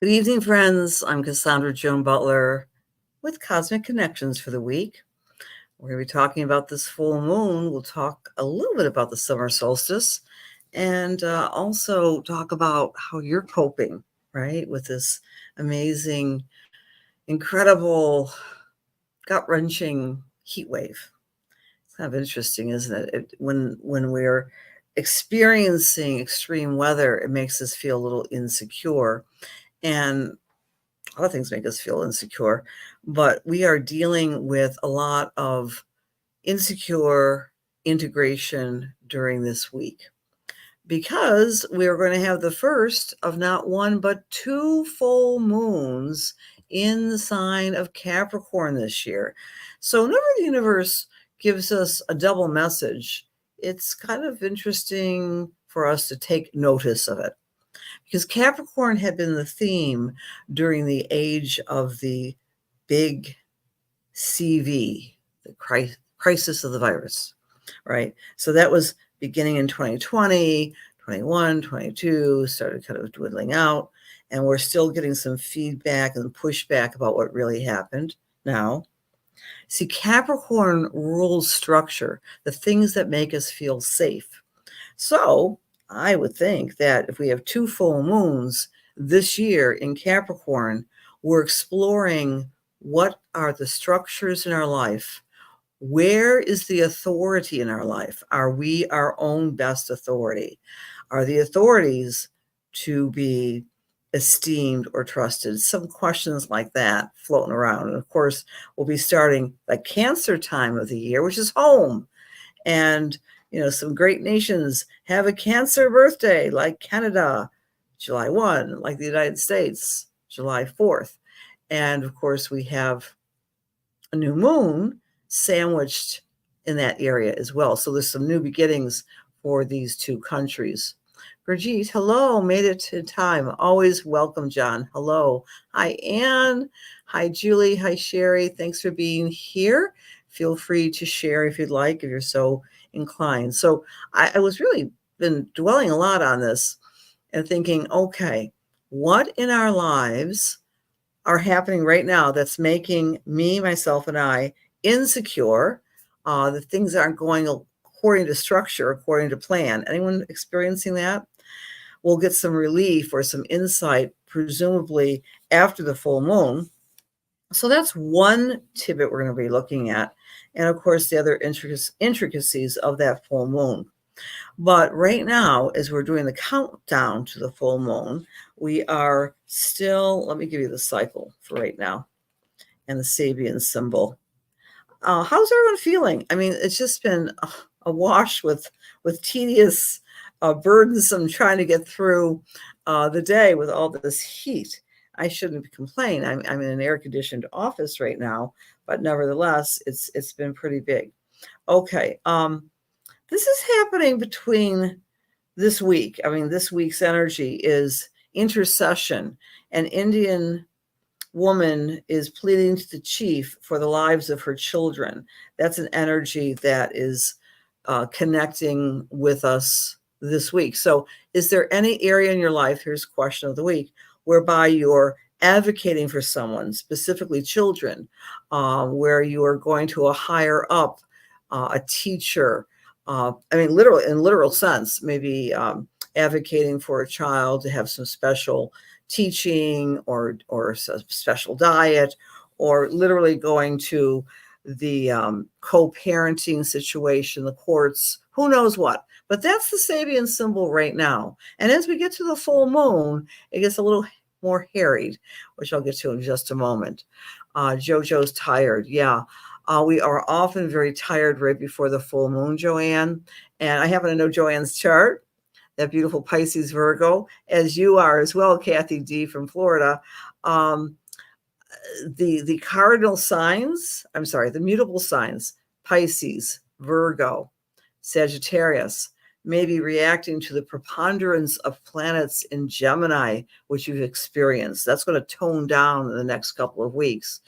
Good evening, friends. I'm Cassandra Joan Butler with Cosmic Connections for the week. We're going to be talking about this full moon. We'll talk a little bit about the summer solstice and also talk about how you're coping, right, with this amazing, incredible, gut-wrenching heat wave. It's kind of interesting, isn't it? When we're experiencing extreme weather, it makes us feel a little insecure. And a lot of things make us feel insecure, but we are dealing with a lot of insecure integration during this week because we are going to have the first of not one but two full moons in the sign of Capricorn this year. So whenever the universe gives us a double message, it's kind of interesting for us to take notice of it, because Capricorn had been the theme during the age of the big CV, the crisis of the virus, right? So that was beginning in 2020, 21, 22, started kind of dwindling out, and we're still getting some feedback and pushback about what really happened now. See, Capricorn rules structure, the things that make us feel safe. So I would think that if we have two full moons this year in Capricorn, we're exploring what are the structures in our life. Where is the authority in our life? Are we our own best authority? Are the authorities to be esteemed or trusted? Some questions like that floating around. And of course, we'll be starting the Cancer time of the year, which is home. And some great nations have a Cancer birthday, like Canada, July 1, like the United States, July 4th. And of course, we have a new moon sandwiched in that area as well. So there's some new beginnings for these two countries. Brigitte, hello, made it to time. Always welcome, John. Hello. Hi, Anne. Hi, Julie. Hi, Sherry. Thanks for being here. Feel free to share if you'd like, if you're so inclined. So I was really been dwelling a lot on this and thinking, okay, what in our lives are happening right now that's making me, myself, and I insecure? The things aren't going according to structure, according to plan. Anyone experiencing that? We'll get some relief or some insight, presumably after the full moon. So that's one tidbit we're going to be looking at. And of course, the other intricacies of that full moon. But right now, as we're doing the countdown to the full moon, we are still, let me give you the cycle for right now and the Sabian symbol. How's everyone feeling? I mean, it's just been awash with tedious, burdensome trying to get through the day with all this heat. I shouldn't complain. I'm in an air-conditioned office right now, but nevertheless, it's been pretty big. Okay, this is happening between this week. I mean, this week's energy is intercession. An Indian woman is pleading to the chief for the lives of her children. That's an energy that is connecting with us this week. So is there any area in your life, here's question of the week, whereby you're advocating for someone, specifically children, where you are going to a higher up, a teacher, I mean, literally, in literal sense, maybe advocating for a child to have some special teaching or a special diet, or literally going to the co-parenting situation, the courts, who knows what. But that's the Sabian symbol right now. And as we get to the full moon, it gets a little more harried, which I'll get to in just a moment. JoJo's tired. Yeah. We are often very tired right before the full moon, Joanne. And I happen to know Joanne's chart, that beautiful Pisces Virgo, as you are as well, Kathy D from Florida. The cardinal signs, the mutable signs, Pisces, Virgo, Sagittarius, may be reacting to the preponderance of planets in Gemini, which you've experienced. That's going to tone down in the next couple of weeks.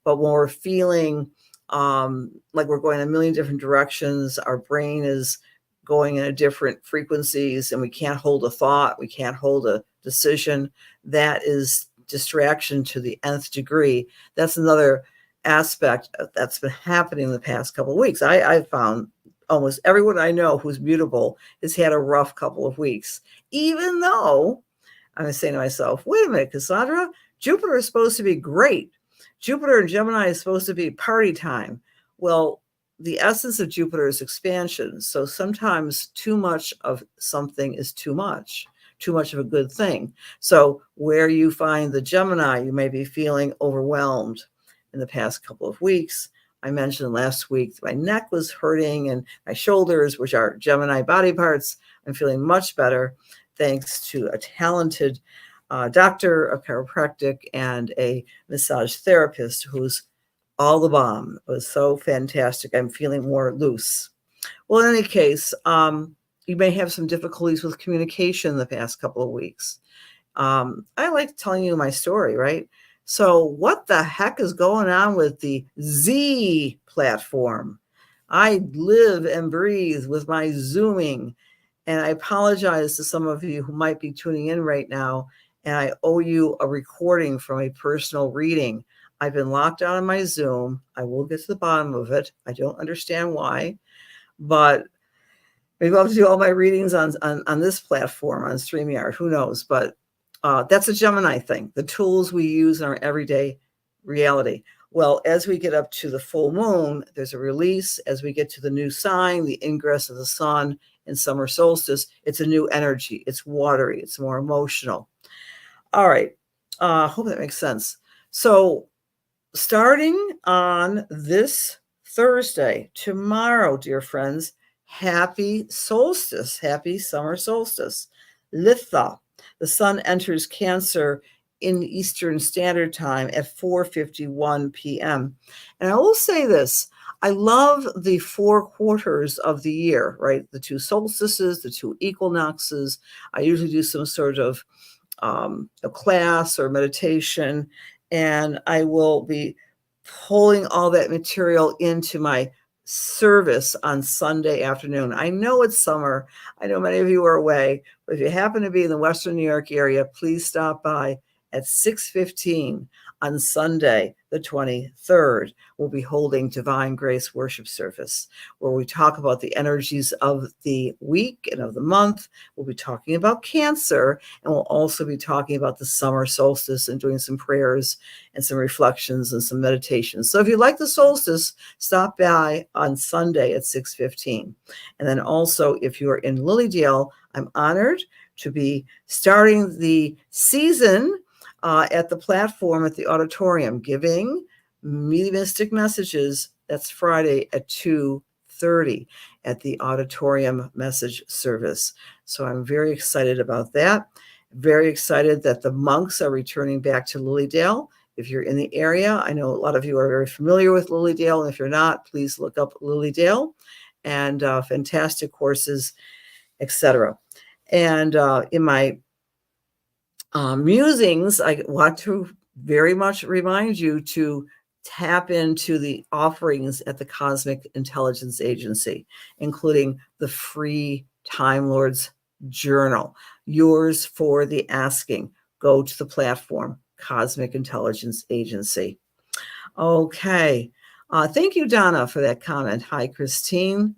But when we're feeling like we're going a million different directions, our brain is going in different frequencies, and we can't hold a thought, we can't hold a decision, that is distraction to the nth degree. That's another aspect that's been happening in the past couple of weeks. I've found almost everyone I know who's mutable has had a rough couple of weeks, even though I was saying to myself, wait a minute, Cassandra, Jupiter is supposed to be great. Jupiter and Gemini is supposed to be party time. Well, the essence of Jupiter is expansion. So sometimes too much of something is too much of a good thing. So where you find the Gemini, you may be feeling overwhelmed in the past couple of weeks. I mentioned last week my neck was hurting and my shoulders, which are Gemini body parts. I'm feeling much better thanks to a talented doctor, a chiropractic, and a massage therapist who's all the bomb. It was so fantastic. I'm feeling more loose. Well, in any case, you may have some difficulties with communication the past couple of weeks. I like telling you my story, right? So what the heck is going on with the Z platform? I live and breathe with my Zooming. And I apologize to some of you who might be tuning in right now, and I owe you a recording from a personal reading. I've been locked out of my Zoom. I will get to the bottom of it. I don't understand why, but maybe I'll have to do all my readings on this platform, on StreamYard. Who knows? But that's a Gemini thing, the tools we use in our everyday reality. Well, as we get up to the full moon, there's a release. As we get to the new sign, the ingress of the sun in summer solstice, it's a new energy. It's watery. It's more emotional. All right. Hope that makes sense. So starting on this Thursday, tomorrow, dear friends, happy solstice, happy summer solstice. Litha, the sun enters Cancer in Eastern Standard Time at 4:51 p.m. And I will say this, I love the 4 quarters of the year, right? The 2 solstices, the 2 equinoxes. I usually do some sort of a class or meditation, and I will be pulling all that material into my service on Sunday afternoon. I know it's summer. I know many of you are away, but if you happen to be in the Western New York area, please stop by at 6:15 on Sunday, the 23rd. We'll be holding Divine Grace Worship Service, where we talk about the energies of the week and of the month. We'll be talking about Cancer, and we'll also be talking about the summer solstice and doing some prayers and some reflections and some meditations. So if you like the solstice, stop by on Sunday at 6:15. And then also, if you're in Lilydale, I'm honored to be starting the season at the platform at the auditorium, giving mediumistic messages. That's Friday at 2:30 at the auditorium message service. So I'm very excited about that. Very excited that the monks are returning back to Lilydale. If you're in the area, I know a lot of you are very familiar with Lilydale, and if you're not, please look up Lilydale, and fantastic courses, etc. And in my musings, I want to very much remind you to tap into the offerings at the Cosmic Intelligence Agency, including the free Time Lord's Journal, yours for the asking. Go to the platform, Cosmic Intelligence Agency. Okay. Thank you, Donna, for that comment. Hi, Christine.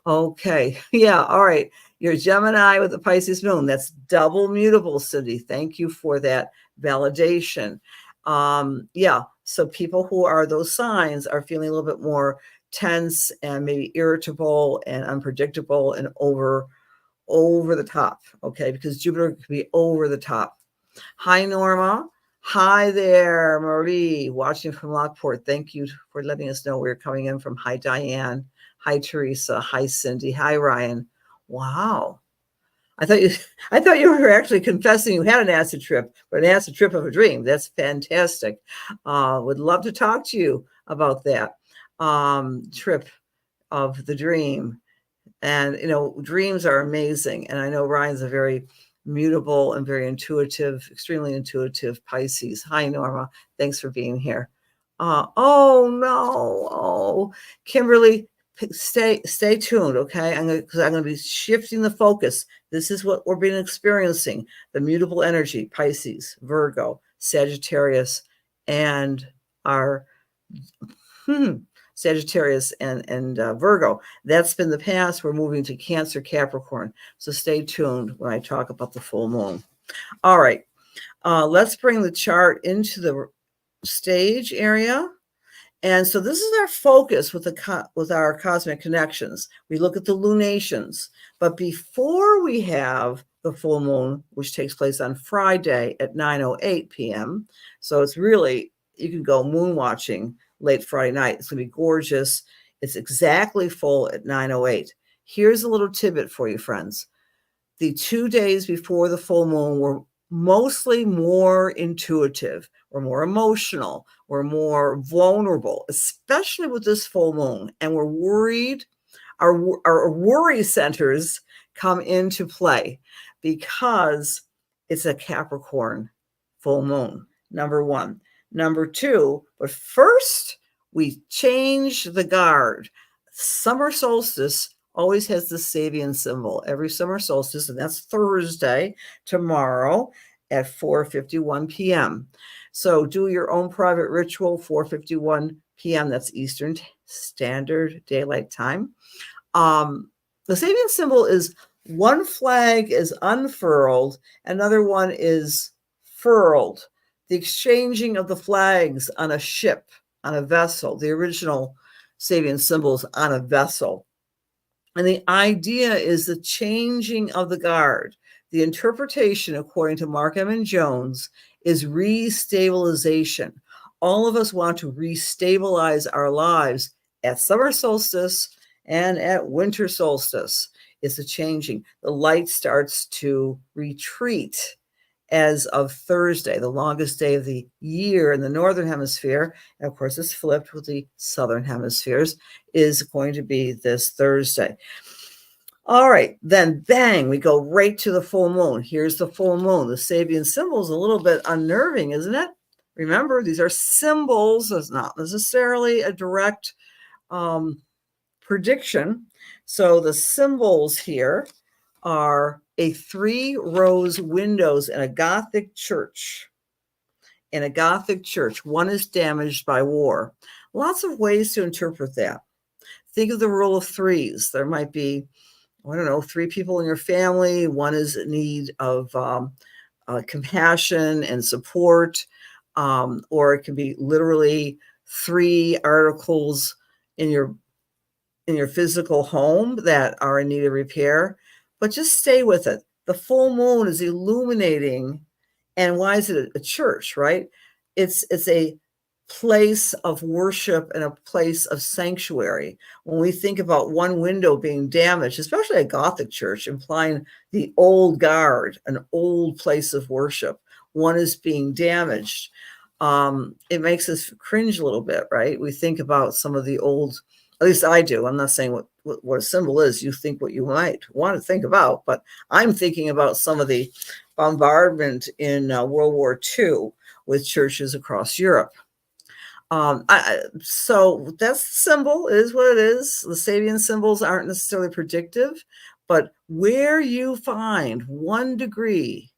Okay. Yeah. All right. You're Gemini with the Pisces moon. That's double mutable, Cindy. Thank you for that validation. Yeah. So people who are those signs are feeling a little bit more tense and maybe irritable and unpredictable and over the top. Okay. Because Jupiter can be over the top. Hi, Norma. Hi there, Marie, watching from Lockport. Thank you for letting us know where you're coming in from. Hi, Diane. Hi, Teresa. Hi, Cindy. Hi, Ryan. Wow. I thought you were actually confessing you had an acid trip, but an acid trip of a dream. That's fantastic. Would love to talk to you about that trip of the dream. And, you know, dreams are amazing. And I know Ryan's a very mutable and very intuitive, extremely intuitive Pisces. Hi, Norma. Thanks for being here. Oh, no. Oh, Kimberly, stay tuned, okay? Because I'm going to be shifting the focus. This is what we're been experiencing, the mutable energy, Pisces, Virgo, Sagittarius and our Sagittarius and Virgo. That's been the past. We're moving to Cancer, Capricorn. So stay tuned when I talk about the full moon. All right. Let's bring the chart into the stage area. And so this is our focus with our cosmic connections. We look at the lunations. But before we have the full moon, which takes place on Friday at 9:08 p.m., so it's really, you can go moon watching late Friday night. It's going to be gorgeous. It's exactly full at 9:08. Here's a little tidbit for you, friends. The 2 days before the full moon were mostly more intuitive, or more emotional, or more vulnerable, especially with this full moon. And we're worried. Our worry centers come into play because it's a Capricorn full moon, number one. Number two, but first, we change the guard. Summer solstice always has the Sabian symbol every summer solstice, and that's Thursday, tomorrow at 4:51 p.m. So do your own private ritual, 4:51 p.m. That's Eastern Standard Daylight Time. The Sabian symbol is one flag is unfurled, another one is furled. The exchanging of the flags on a ship, on a vessel. The original Sabian symbols on a vessel. And the idea is the changing of the guard. The interpretation, according to Mark Emmon Jones, is restabilization. All of us want to restabilize our lives at summer solstice and at winter solstice. It's a changing. The light starts to retreat as of Thursday, the longest day of the year in the northern hemisphere. And of course, it's flipped with the southern hemispheres, is going to be this Thursday. All right, then bang, we go right to the full moon. Here's the full moon. The Sabian symbol is a little bit unnerving, isn't it? Remember, these are symbols. It's not necessarily a direct prediction. So the symbols here are a 3 rose windows in a Gothic church. In a Gothic church, one is damaged by war. Lots of ways to interpret that. Think of the rule of threes. There might be, I don't know, 3 people in your family. One is in need of compassion and support, or it can be literally 3 articles in your physical home that are in need of repair. But just stay with it. The full moon is illuminating. And why is it a church, right? It's a place of worship and a place of sanctuary. When we think about one window being damaged, especially a Gothic church, implying the old guard, an old place of worship, one is being damaged. It makes us cringe a little bit, right? We think about some of the old, at least I do. I'm not saying what a symbol is. You think what you might want to think about, but I'm thinking about some of the bombardment in World War II with churches across Europe. So that's the symbol, it is what it is. The Sabian symbols aren't necessarily predictive, but where you find 1 degree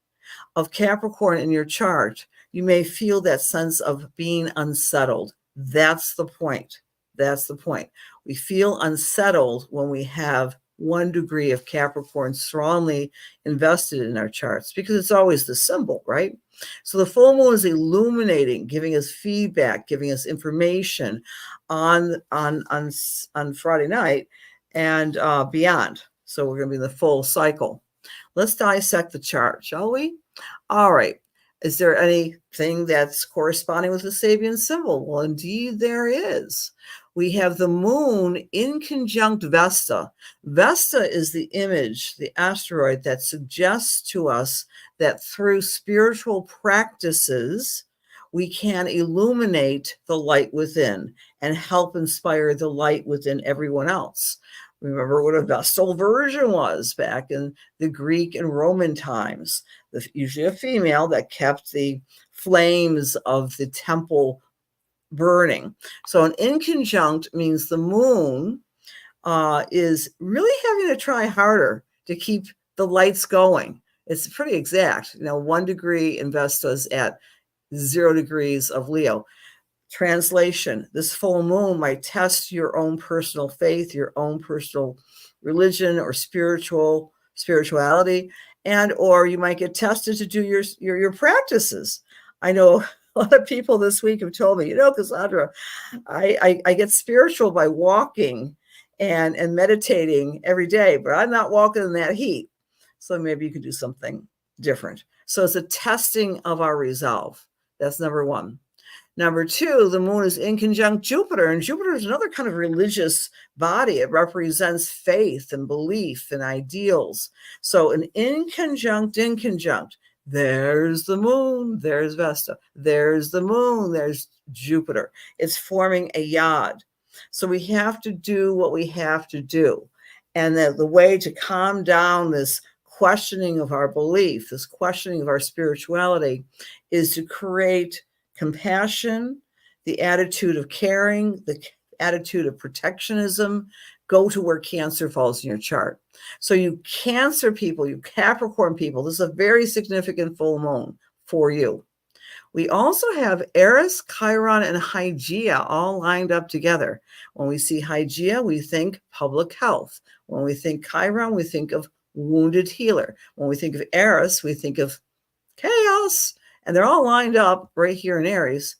of Capricorn in your chart, you may feel that sense of being unsettled. That's the point. That's the point. We feel unsettled when we have 1 degree of Capricorn strongly invested in our charts, because it's always the symbol, right? So the full moon is illuminating, giving us feedback, giving us information on Friday night and beyond. So we're going to be in the full cycle. Let's dissect the chart, shall we? All right. Is there anything that's corresponding with the Sabian symbol? Well, indeed there is. We have the moon in conjunct Vesta. Vesta is the image, the asteroid that suggests to us that through spiritual practices, we can illuminate the light within and help inspire the light within everyone else. Remember what a Vestal Virgin was back in the Greek and Roman times. Usually a female that kept the flames of the temple burning. So an inconjunct means the moon is really having to try harder to keep the lights going. It's pretty exact. 1 degree in Vesta's at 0 degrees of Leo. Translation: this full moon might test your own personal faith, your own personal religion or spirituality, and or you might get tested to do your practices. I know a lot of people this week have told me, Cassandra, I get spiritual by walking and meditating every day, but I'm not walking in that heat. So maybe you could do something different. So it's a testing of our resolve. That's number one. Number two, the moon is in conjunct Jupiter, and Jupiter is another kind of religious body. It represents faith and belief and ideals. So an in conjunct, there's the moon, there's Vesta. There's the moon, there's Jupiter. It's forming a yod. So we have to do what we have to do. And the way to calm down this questioning of our belief, this questioning of our spirituality, is to create compassion, the attitude of caring, the attitude of protectionism. Go to where Cancer falls in your chart. So you Cancer people, you Capricorn people, this is a very significant full moon for you. We also have Eris, Chiron, and Hygeia all lined up together. When we see Hygeia, we think public health. When we think Chiron, we think of wounded healer. When we think of Eris, we think of chaos. And they're all lined up right here in Aries.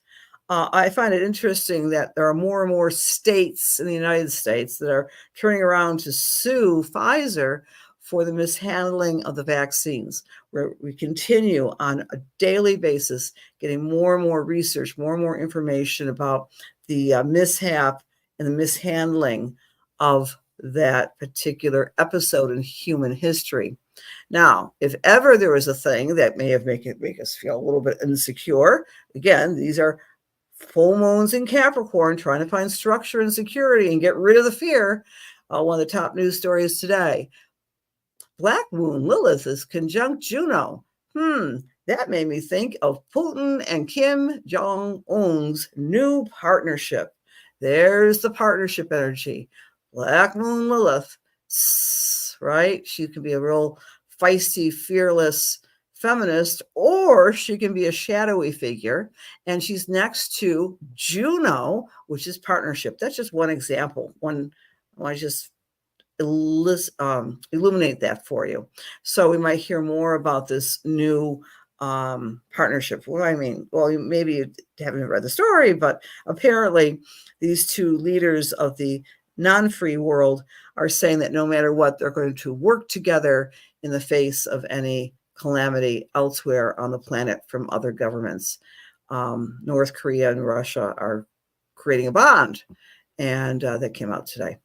I find it interesting that there are more and more states in the United States that are turning around to sue Pfizer for the mishandling of the vaccines, where we continue on a daily basis getting more and more research, more and more information about the mishap and the mishandling of that particular episode in human history. Now, if ever there was a thing that may have make us feel a little bit insecure, again, these are full moons in Capricorn trying to find structure and security and get rid of the fear. One of the top news stories today. Black moon Lilith is conjunct Juno. That made me think of Putin and Kim Jong-un's new partnership. There's the partnership energy. Black moon Lilith, right? She can be a real feisty, fearless feminist, or she can be a shadowy figure. And she's next to Juno, which is partnership. That's just one example. I want to just illuminate that for you. So we might hear more about this new partnership. What do I mean? Well, maybe you haven't read the story, but apparently these two leaders of the non-free world are saying that no matter what, they're going to work together in the face of any calamity elsewhere on the planet from other governments. North Korea and Russia are creating a bond, and that came out today.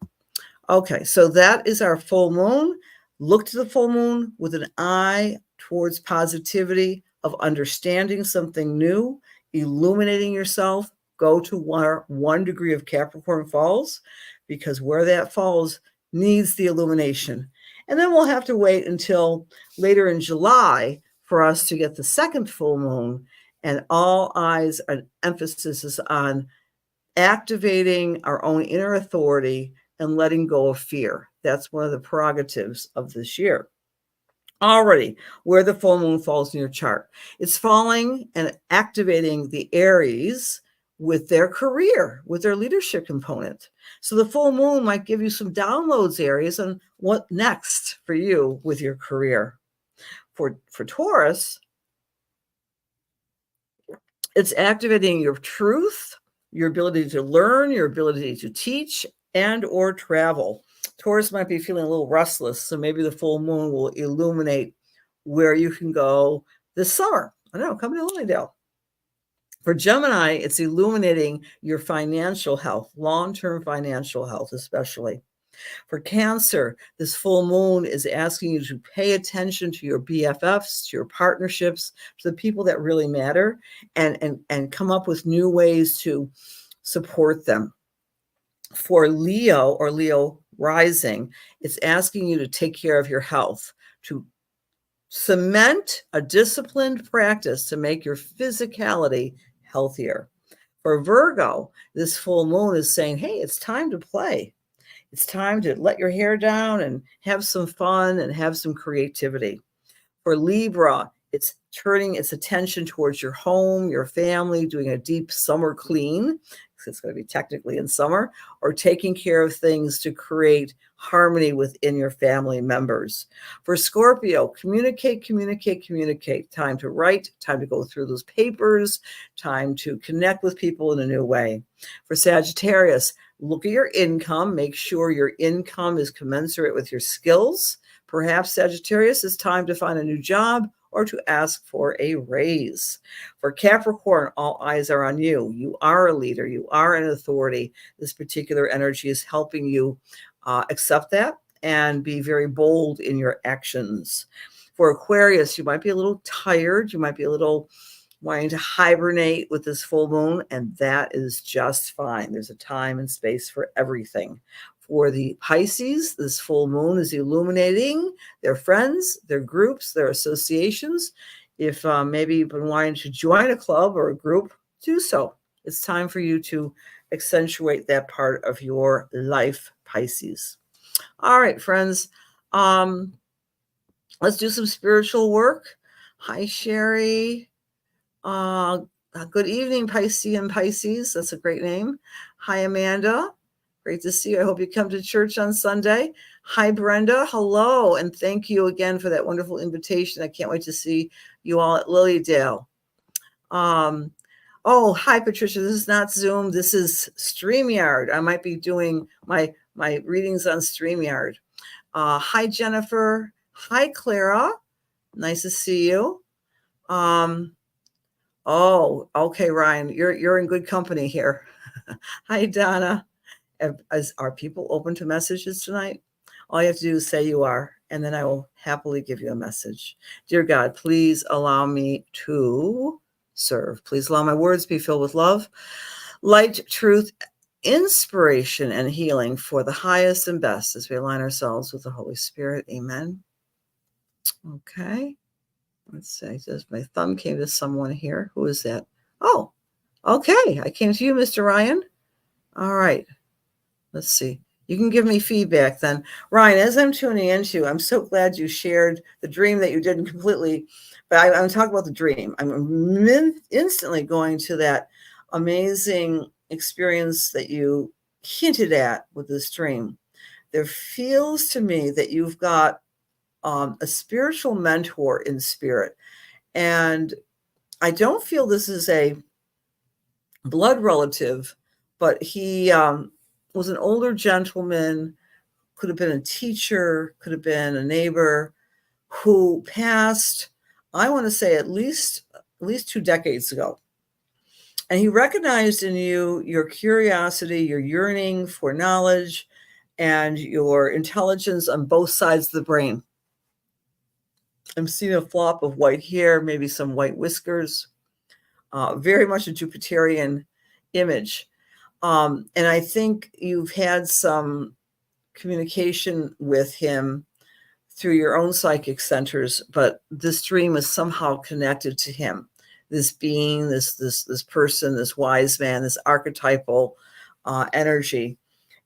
Okay, so that is our full moon. Look to the full moon with an eye towards positivity of understanding something new, illuminating yourself. Go to where 1 degree of Capricorn falls, because where that falls needs the illumination. And then we'll have to wait until later in July for us to get the second full moon, and all eyes and emphasis is on activating our own inner authority and letting go of fear. That's one of the prerogatives of this year. Already, where the full moon falls in your chart, it's falling and activating the Aries with their career, with their leadership component. So the full moon might give you some downloads, Aries, on what next for you with your career. For Taurus, it's activating your truth, your ability to learn, your ability to teach, and or travel. Taurus might be feeling a little restless, so maybe the full moon will illuminate where you can go this summer. I don't know, come to Lilydale. For Gemini, it's illuminating your financial health, long-term financial health especially. For Cancer, this full moon is asking you to pay attention to your BFFs, to your partnerships, to the people that really matter, and come up with new ways to support them. For Leo or Leo rising, it's asking you to take care of your health, to cement a disciplined practice to make your physicality healthier. For Virgo, this full moon is saying, hey, it's time to play. It's time to let your hair down and have some fun and have some creativity. For Libra, It's turning its attention towards your home, your family, doing a deep summer clean, because it's going to be technically in summer, or taking care of things to create harmony within your family members. For Scorpio, communicate, communicate, communicate. Time to write, time to go through those papers, time to connect with people in a new way. For Sagittarius, look at your income. Make sure your income is commensurate with your skills. Perhaps, Sagittarius, it's time to find a new job or to ask for a raise. For Capricorn, all eyes are on you. You are a leader. You are an authority. This particular energy is helping you accept that and be very bold in your actions. For Aquarius, you might be a little tired. You might be a little wanting to hibernate with this full moon, and that is just fine. There's a time and space for everything. For the Pisces, this full moon is illuminating their friends, their groups, their associations. If maybe you've been wanting to join a club or a group, do so. It's time for you to accentuate that part of your life, Pisces. All right, friends. Let's do some spiritual work. Hi, Sherry. Good evening, Pisces. That's a great name. Hi, Amanda. Great to see you. I hope you come to church on Sunday. Hi, Brenda. Hello. And thank you again for that wonderful invitation. I can't wait to see you all at Lilydale. Oh, hi, Patricia. This is not Zoom. This is StreamYard. I might be doing my readings on StreamYard. Hi, Jennifer. Hi, Clara. Nice to see you. Oh, okay, Ryan. You're in good company here. Hi, Donna. Are people open to messages tonight? All you have to do is say you are, and then I will happily give you a message. Dear God, please allow me to serve. Please allow my words to be filled with love, light, truth, inspiration, and healing for the highest and best as we align ourselves with the Holy Spirit. Amen. Okay. Let's see. My thumb came to someone here. Who is that? Oh, okay. I came to you, Mr. Ryan. All right. Let's see. You can give me feedback then. Ryan, as I'm tuning into, I'm so glad you shared the dream that you didn't completely, but I'm talking about the dream. I'm instantly going to that amazing experience that you hinted at with this dream. There feels to me that you've got a spiritual mentor in spirit. And I don't feel this is a blood relative, but he was an older gentleman, could have been a teacher, could have been a neighbor, who passed, I want to say at least 2 decades ago. And he recognized in you your curiosity, your yearning for knowledge, and your intelligence on both sides of the brain. I'm seeing a flop of white hair, maybe some white whiskers, very much a Jupiterian image. And I think you've had some communication with him through your own psychic centers, but this dream is somehow connected to him. This being, this person, this wise man, this archetypal energy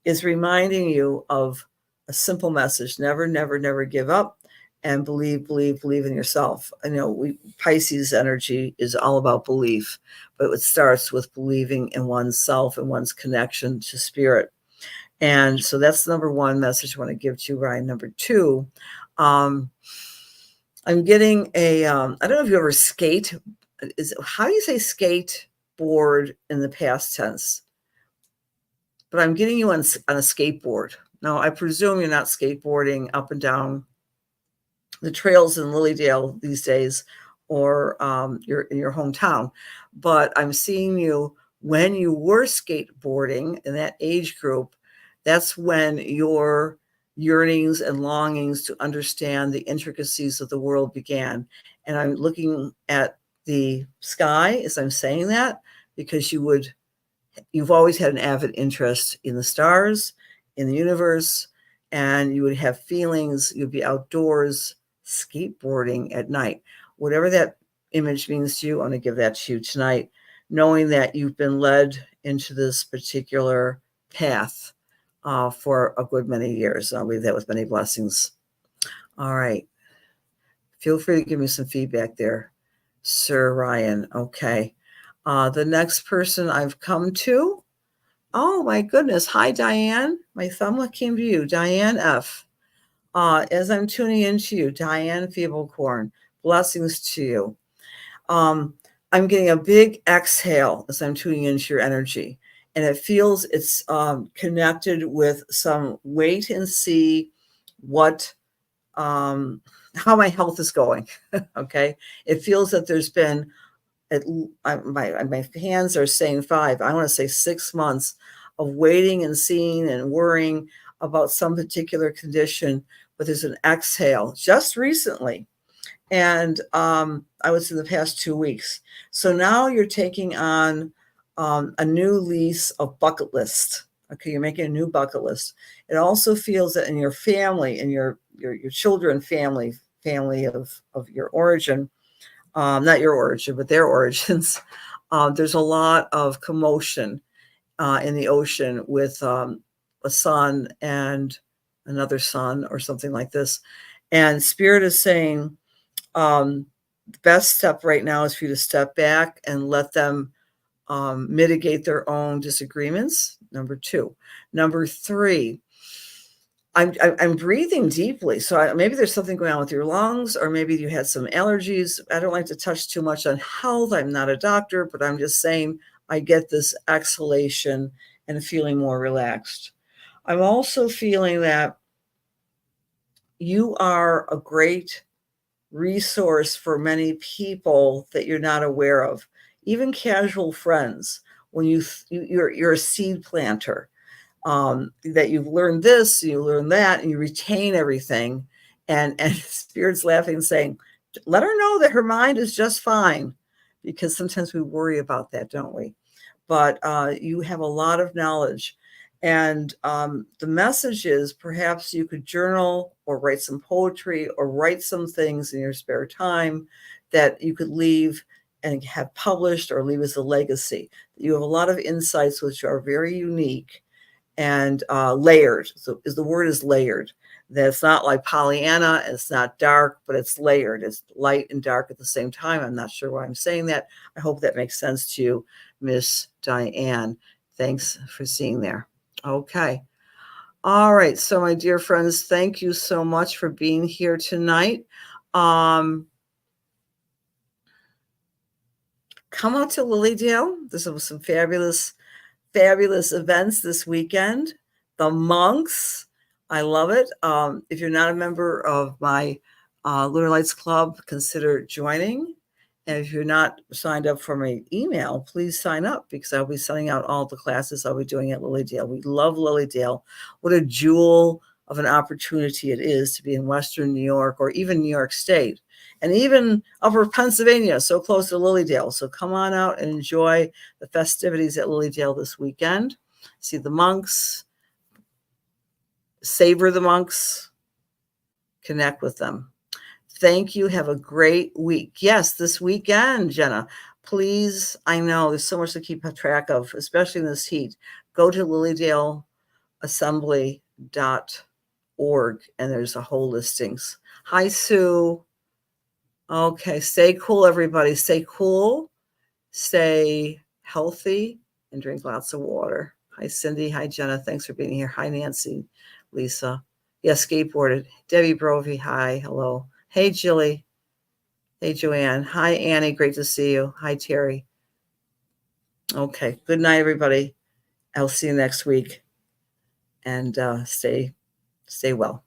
is reminding you of a simple message: never, never, never give up, and believe in yourself. I know Pisces energy is all about belief, but it starts with believing in oneself and one's connection to spirit. And so that's number one message I want to give to you, Ryan. Number two, I'm getting a, I don't know if you ever skate. How do you say skateboard in the past tense? But I'm getting you on a skateboard. Now, I presume you're not skateboarding up and down the trails in Lilydale these days, or you're in your hometown. But I'm seeing you when you were skateboarding in that age group. That's when your yearnings and longings to understand the intricacies of the world began. And I'm looking at the sky as I'm saying that, because you've always had an avid interest in the stars, in the universe, and you would have feelings. You'd be outdoors skateboarding at night. Whatever that image means to you, I'm going to give that to you tonight, knowing that you've been led into this particular path for a good many years. I'll leave that with many blessings. All right. Feel free to give me some feedback there, Sir Ryan. Okay. The next person I've come to, oh my goodness. Hi, Diane. My thumb came to you, Diane F. As I'm tuning into you, Diane Feeblecorn, blessings to you. I'm getting a big exhale as I'm tuning into your energy, and it feels it's connected with some wait and see what how my health is going. Okay, it feels that there's been my hands are saying 5. I want to say 6 months of waiting and seeing and worrying about some particular condition, but there's an exhale just recently. And I would say the past 2 weeks. So now you're taking on a new lease of bucket list. Okay, you're making a new bucket list. It also feels that in your family, in your children family of your origin, not your origin, but their origins, there's a lot of commotion in the ocean with a son and another son or something like this. And Spirit is saying, the best step right now is for you to step back and let them mitigate their own disagreements. Number 2. Number 3, I'm breathing deeply. So maybe there's something going on with your lungs, or maybe you had some allergies. I don't like to touch too much on health. I'm not a doctor, but I'm just saying I get this exhalation and feeling more relaxed. I'm also feeling that you are a great resource for many people that you're not aware of, even casual friends. When you're a seed planter, that you've learned this, you learn that, and you retain everything. And Spirit's laughing, saying, "Let her know that her mind is just fine," because sometimes we worry about that, don't we? But you have a lot of knowledge. And the message is perhaps you could journal or write some poetry or write some things in your spare time that you could leave and have published or leave as a legacy. You have a lot of insights which are very unique and layered. So the word is layered. That's not like Pollyanna. It's not dark, but it's layered. It's light and dark at the same time. I'm not sure why I'm saying that. I hope that makes sense to you, Miss Diane. Thanks for seeing there. Okay. All right. So, my dear friends, thank you so much for being here tonight. Come out to Lilydale. There's some fabulous events this weekend. The Monks, I love it. If you're not a member of my Lunar Lights Club, consider joining. And if you're not signed up for my email, please sign up, because I'll be sending out all the classes I'll be doing at Lilydale. We love Lilydale. What a jewel of an opportunity it is to be in Western New York, or even New York State, and even Upper Pennsylvania, so close to Lilydale. So come on out and enjoy the festivities at Lilydale this weekend. See the monks, savor the monks, connect with them. Thank you. Have a great week. Yes, this weekend, Jenna, please. I know there's so much to keep track of, especially in this heat. Go to LilydaleAssembly.org, and there's a whole listings. Hi, Sue. Okay, stay cool, everybody. Stay cool, stay healthy, and drink lots of water. Hi, Cindy. Hi, Jenna. Thanks for being here. Hi, Nancy. Lisa. Yes, skateboarded. Debbie Brovey. Hi. Hello. Hey, Jilly. Hey, Joanne. Hi, Annie. Great to see you. Hi, Terry. Okay. Good night, everybody. I'll see you next week. And stay well.